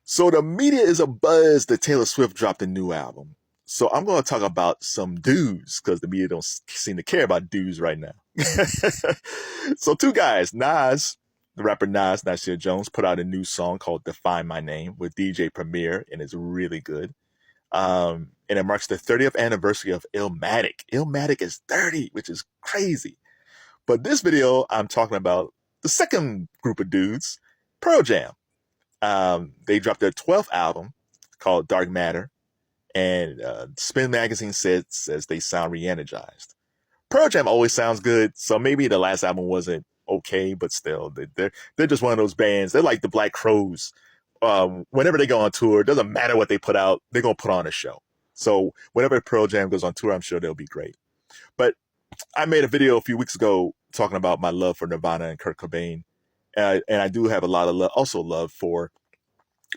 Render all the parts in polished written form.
So the media is abuzz that Taylor Swift dropped a new album. So I'm going to talk about some dudes because the media don't seem to care about dudes right now. So two guys, the rapper Nas, Nasir Jones, put out a new song called Define My Name with DJ Premier, and it's really good. And it marks the 30th anniversary of Illmatic. Illmatic is 30, which is crazy. But this video, I'm talking about the second group of dudes, Pearl Jam. They dropped their 12th album called Dark Matter, and Spin Magazine says they sound re-energized. Pearl Jam always sounds good, so maybe the last album wasn't okay, but still, they're just one of those bands. They're like the Black Crowes. Whenever they go on tour, it doesn't matter what they put out, they're going to put on a show. So whenever Pearl Jam goes on tour, I'm sure they'll be great. But I made a video a few weeks ago talking about my love for Nirvana and Kurt Cobain. And I do have a lot of love for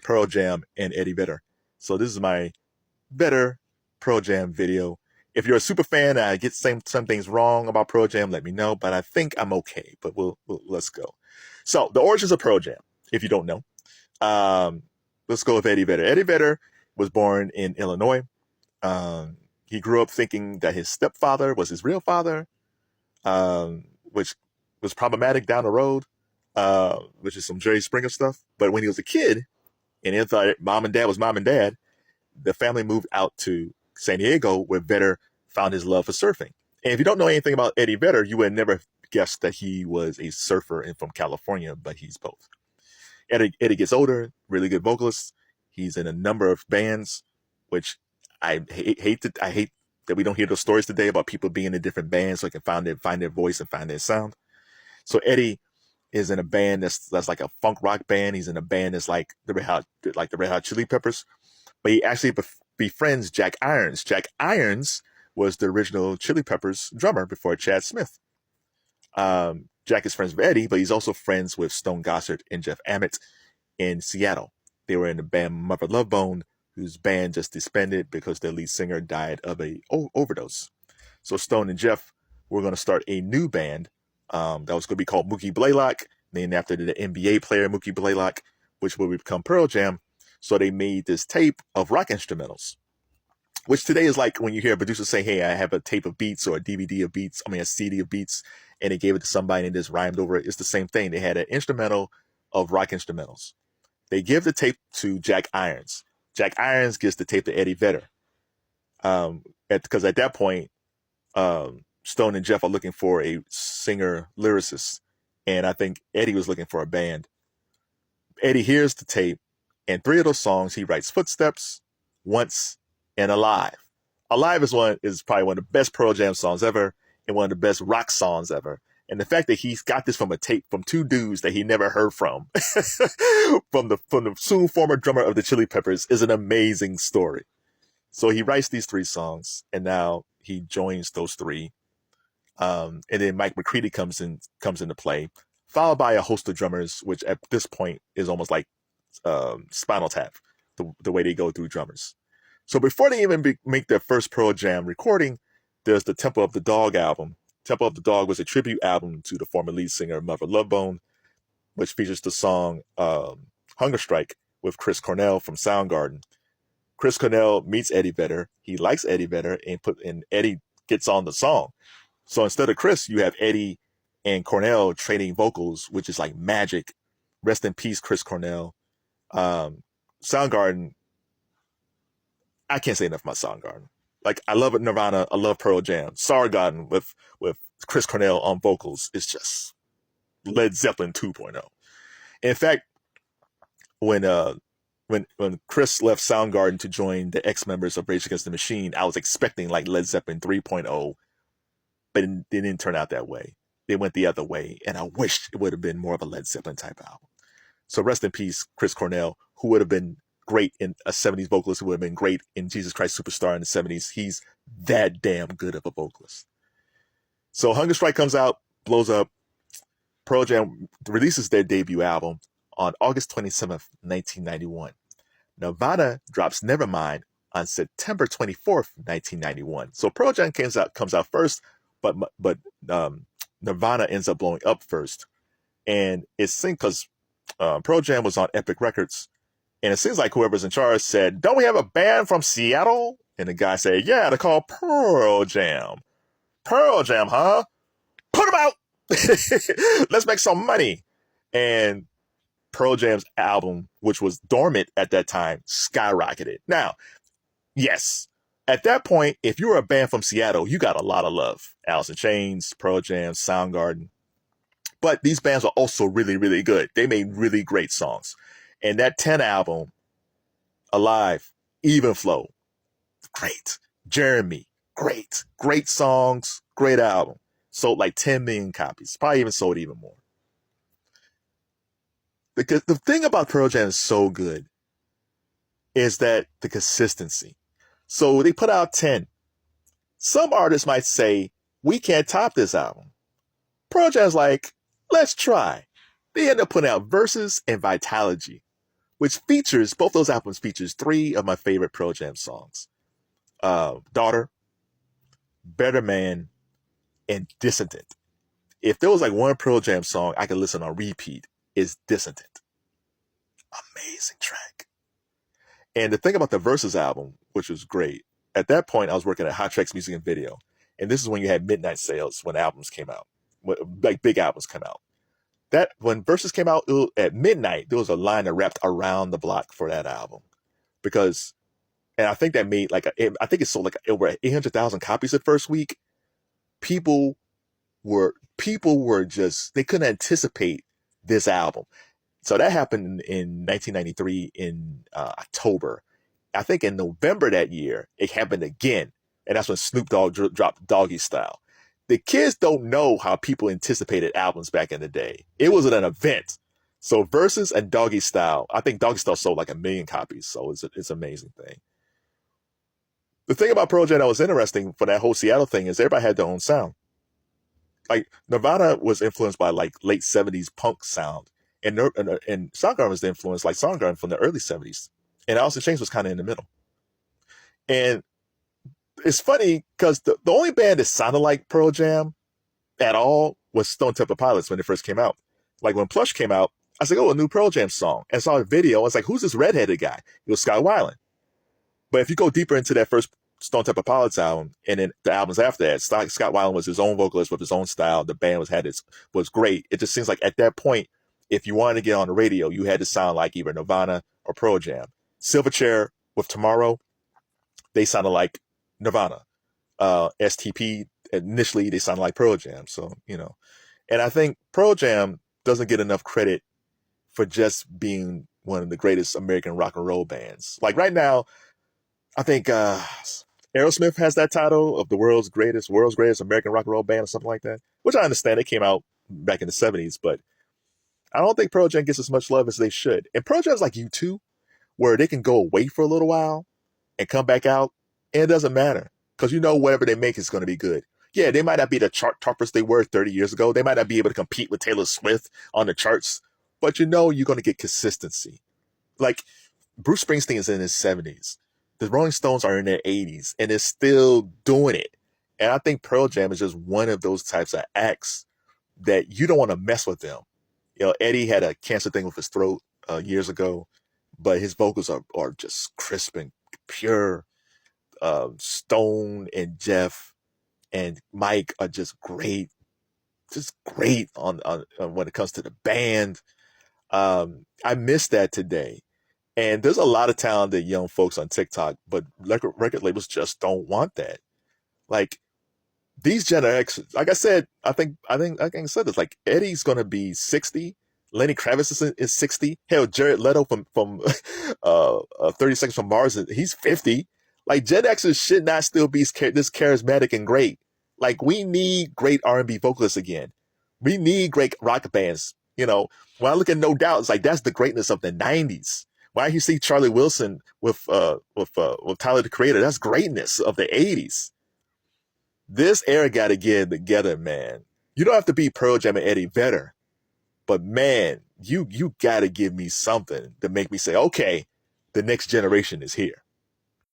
Pearl Jam and Eddie Vedder. So this is my Vedder Pearl Jam video. If you're a super fan and I get some things wrong about Pearl Jam, let me know. But I think I'm okay. But let's go. So the origins of Pearl Jam, if you don't know. Let's go with Eddie Vedder. Eddie Vedder was born in Illinois. He grew up thinking that his stepfather was his real father, which was problematic down the road, which is some Jerry Springer stuff. But when he was a kid, and he thought mom and dad was mom and dad, the family moved out to San Diego, where Vedder found his love for surfing. And if you don't know anything about Eddie Vedder, you would never guess that he was a surfer and from California, but he's both. Eddie gets older, really good vocalist. He's in a number of bands, which I hate that we don't hear those stories today about people being in different bands so they can find their voice and find their sound. So Eddie is in a band that's like a funk rock band. He's in a band that's like the Red Hot Chili Peppers, but he actually befriends Jack Irons. Jack Irons was the original Chili Peppers drummer before Chad Smith. Jack is friends with Eddie, but he's also friends with Stone Gossard and Jeff Ament in Seattle. They were in the band Mother Love Bone, whose band just disbanded because their lead singer died of a overdose. So Stone and Jeff were going to start a new band that was going to be called Mookie Blaylock, named after the NBA player Mookie Blaylock, which would become Pearl Jam. So they made this tape of rock instrumentals, which today is like when you hear a producer say, hey, I have a tape of beats or a DVD of beats, a CD of beats, and they gave it to somebody and just rhymed over it. It's the same thing. They had an instrumental of rock instrumentals. They give the tape to Jack Irons. Jack Irons gives the tape to Eddie Vedder. Because at that point, Stone and Jeff are looking for a singer lyricist. And I think Eddie was looking for a band. Eddie hears the tape, and three of those songs he writes: Footsteps, Once, and Alive. Alive is probably one of the best Pearl Jam songs ever, and one of the best rock songs ever. And the fact that he's got this from a tape from two dudes that he never heard from, from the soon former drummer of the Chili Peppers, is an amazing story. So he writes these three songs, and now he joins those three. And then Mike McCready comes into play, followed by a host of drummers, which at this point is almost like Spinal Tap, the way they go through drummers. So before they even make their first Pearl Jam recording, there's the Temple of the Dog album. Temple of the Dog was a tribute album to the former lead singer of Mother Love Bone, which features the song Hunger Strike with Chris Cornell from Soundgarden. Chris Cornell meets Eddie Vedder. He likes Eddie Vedder, and Eddie gets on the song. So instead of Chris, you have Eddie and Cornell trading vocals, which is like magic. Rest in peace, Chris Cornell. Soundgarden, I can't say enough about Soundgarden. Like, I love Nirvana, I love Pearl Jam. Soundgarden with Chris Cornell on vocals is just Led Zeppelin 2.0. In fact, when Chris left Soundgarden to join the ex-members of Rage Against the Machine, I was expecting like Led Zeppelin 3.0, but it didn't turn out that way. They went the other way, and I wished it would have been more of a Led Zeppelin type album. So rest in peace, Chris Cornell, who would have been great in a 70s vocalist, who would have been great in Jesus Christ Superstar in the 70s. He's that damn good of a vocalist. So Hunger Strike comes out, blows up. Pearl Jam releases their debut album on August 27th, 1991. Nirvana drops Nevermind on September 24th, 1991. So Pearl Jam comes out first, but Nirvana ends up blowing up first. And it's because Pearl Jam was on Epic Records, And it seems like whoever's in charge said, don't we have a band from Seattle? And the guy said, yeah, they're called Pearl Jam. Pearl Jam, huh? Put them out. Let's make some money. And Pearl Jam's album, which was dormant at that time, skyrocketed. Now, yes, at that point, if you were a band from Seattle, you got a lot of love. Alice in Chains, Pearl Jam, Soundgarden. But these bands were also really, really good. They made really great songs. And that 10 album, Alive, Even Flow, great. Jeremy, great. Great songs, great album. Sold like 10 million copies. Probably even sold even more. Because the thing about Pearl Jam is so good is that the consistency. So they put out 10. Some artists might say, we can't top this album. Pearl Jam's like, let's try. They end up putting out Versus and Vitalogy, which features, both those albums features 3 of my favorite Pearl Jam songs. Daughter, Better Man, and Dissident. If there was like one Pearl Jam song I could listen on repeat, it's Dissident. Amazing track. And the thing about the Versus album, which was great, at that point I was working at Hot Tracks Music and Video. And this is when you had midnight sales when albums came out, like big albums come out. That when Versus came out at midnight, there was a line that wrapped around the block for that album. Because, and I think that made like, I think it sold like over 800,000 copies the first week. People were just, they couldn't anticipate this album. So that happened in 1993 in October. I think in November that year, it happened again. And that's when Snoop Dogg dropped Doggy Style. The kids don't know how people anticipated albums back in the day. It was an event. So Versus and Doggy Style, I think Doggy Style sold like 1 million copies. So it's an amazing thing. The thing about Pearl Jam that was interesting for that whole Seattle thing is everybody had their own sound. Like Nirvana was influenced by like late 70s punk sound. And Soundgarden was influenced like Soundgarden from the early 70s. And Alice in Chains was kind of in the middle. And it's funny because the only band that sounded like Pearl Jam at all was Stone Temple Pilots when it first came out. Like when Plush came out, I was like, oh, a new Pearl Jam song. And I saw a video. I was like, who's this redheaded guy? It was Scott Weiland. But if you go deeper into that first Stone Temple Pilots album and then the albums after that, Scott Weiland was his own vocalist with his own style. The band was great. It just seems like at that point, if you wanted to get on the radio, you had to sound like either Nirvana or Pearl Jam. Silverchair with Tomorrow, they sounded like Nirvana. STP, initially, they sounded like Pearl Jam. So, and I think Pearl Jam doesn't get enough credit for just being one of the greatest American rock and roll bands. Like right now, I think Aerosmith has that title of the world's greatest American rock and roll band or something like that, which I understand. They came out back in the 70s, but I don't think Pearl Jam gets as much love as they should. And Pearl Jam's like U2, where they can go away for a little while and come back out, and it doesn't matter because whatever they make is going to be good. Yeah, they might not be the chart toppers they were 30 years ago. They might not be able to compete with Taylor Swift on the charts, but you're going to get consistency. Like Bruce Springsteen is in his 70s. The Rolling Stones are in their 80s, and they're still doing it. And I think Pearl Jam is just one of those types of acts that you don't want to mess with them. Eddie had a cancer thing with his throat years ago, but his vocals are just crisp and pure. Stone and Jeff and Mike are just great on when it comes to the band. I miss that today. And there's a lot of talented young folks on TikTok, but record labels just don't want that. Like these Gen X, like I said, I think I said this. Like Eddie's gonna be 60. Lenny Kravitz is 60. Hell, Jared Leto from 30 Seconds from Mars, he's 50. Like Gen Xers should not still be this charismatic and great. Like we need great R&B vocalists again. We need great rock bands. When I look at No Doubt, it's like that's the greatness of the 90s. Why you see Charlie Wilson with Tyler the Creator? That's greatness of the 80s. This era got to get together, man. You don't have to be Pearl Jam and Eddie Vedder, but man, you got to give me something to make me say, okay, the next generation is here.